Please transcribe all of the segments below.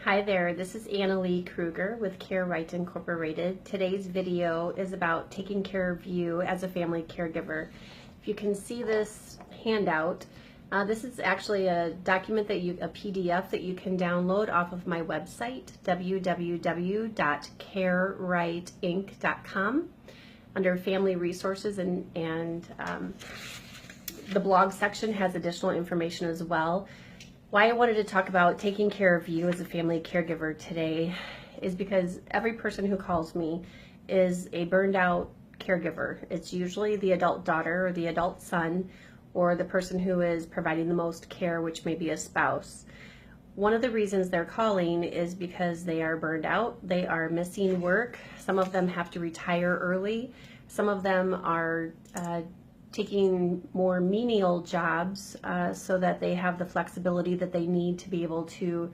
Hi there, this is Annalee Kruger with Caregivers Incorporated. Today's video is about taking care of you as a family caregiver. If you can see this handout, this is actually a document a PDF that you can download off of my website, www.carerightinc.com, under Family Resources, and the blog section has additional information as well. Why I wanted to talk about taking care of you as a family caregiver today is because every person who calls me is a burned out caregiver. It's usually the adult daughter or the adult son or the person who is providing the most care, which may be a spouse. One of the reasons they're calling is because they are burned out, they are missing work, some of them have to retire early, some of them are taking more menial jobs so that they have the flexibility that they need to be able to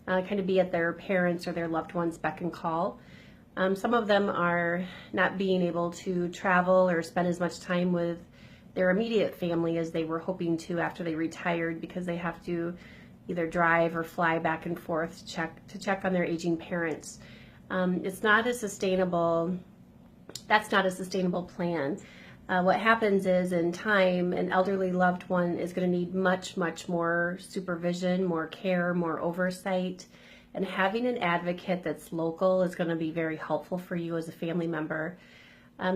kind of be at their parents' or their loved ones' beck and call. Some of them are not being able to travel or spend as much time with their immediate family as they were hoping to after they retired, because they have to either drive or fly back and forth to check on their aging parents. That's not a sustainable plan. What happens is, in time, an elderly loved one is going to need much more supervision, more care, more oversight, and having an advocate that's local is going to be very helpful for you as a family member.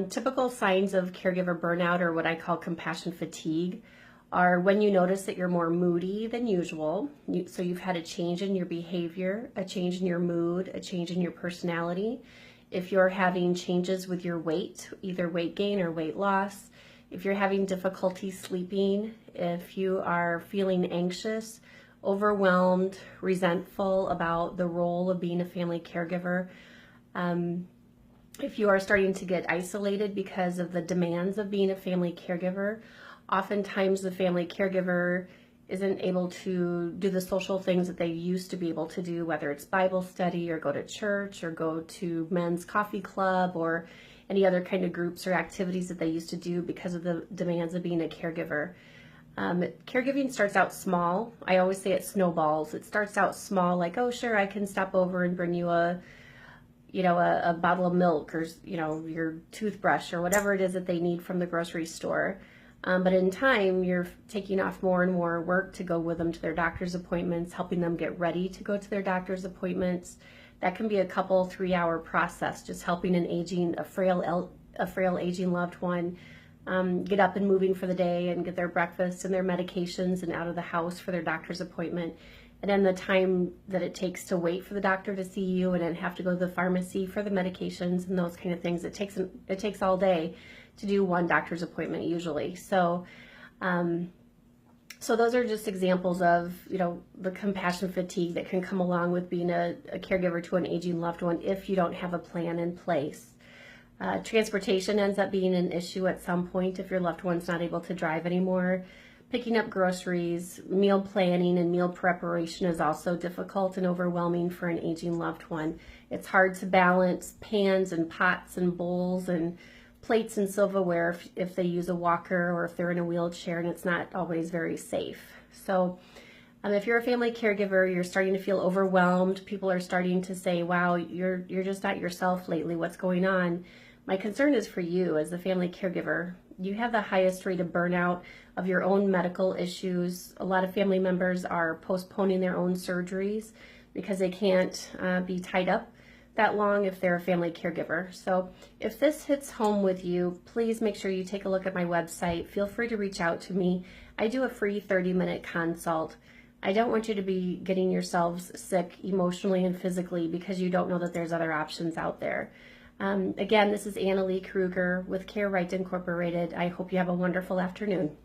Typical signs of caregiver burnout, or what I call compassion fatigue, are when you notice that you're more moody than usual, so you've had a change in your behavior, a change in your mood, a change in your personality. If you're having changes with your weight, either weight gain or weight loss, if you're having difficulty sleeping, if you are feeling anxious, overwhelmed, resentful about the role of being a family caregiver, if you are starting to get isolated because of the demands of being a family caregiver, oftentimes the family caregiver isn't able to do the social things that they used to be able to do, whether it's Bible study or go to church or go to men's coffee club or any other kind of groups or activities that they used to do because of the demands of being a caregiver. Caregiving starts out small. I always say it snowballs. It starts out small, like, oh, sure, I can stop over and bring you a bottle of milk, or, your toothbrush, or whatever it is that they need from the grocery store. But in time, you're taking off more and more work to go with them to their doctor's appointments, helping them get ready to go to their doctor's appointments. That can be a couple 3-hour process, just helping a frail aging loved one get up and moving for the day and get their breakfast and their medications and out of the house for their doctor's appointment. And then the time that it takes to wait for the doctor to see you and then have to go to the pharmacy for the medications and those kind of things. It takes all day to do one doctor's appointment usually. So those are just examples of, the compassion fatigue that can come along with being a caregiver to an aging loved one if you don't have a plan in place. Transportation ends up being an issue at some point if your loved one's not able to drive anymore. Picking up groceries, meal planning and meal preparation is also difficult and overwhelming for an aging loved one. It's hard to balance pans and pots and bowls and plates and silverware if they use a walker or if they're in a wheelchair, and it's not always very safe. So if you're a family caregiver, you're starting to feel overwhelmed. People are starting to say, wow, you're just not yourself lately. What's going on? My concern is for you as a family caregiver. You have the highest rate of burnout of your own medical issues. A lot of family members are postponing their own surgeries because they can't be tied up that long if they're a family caregiver. So if this hits home with you, please make sure you take a look at my website. Feel free to reach out to me. I do a free 30-minute consult. I don't want you to be getting yourselves sick emotionally and physically because you don't know that there's other options out there. Again, this is Annalee Kruger with Caregivers Incorporated. I hope you have a wonderful afternoon.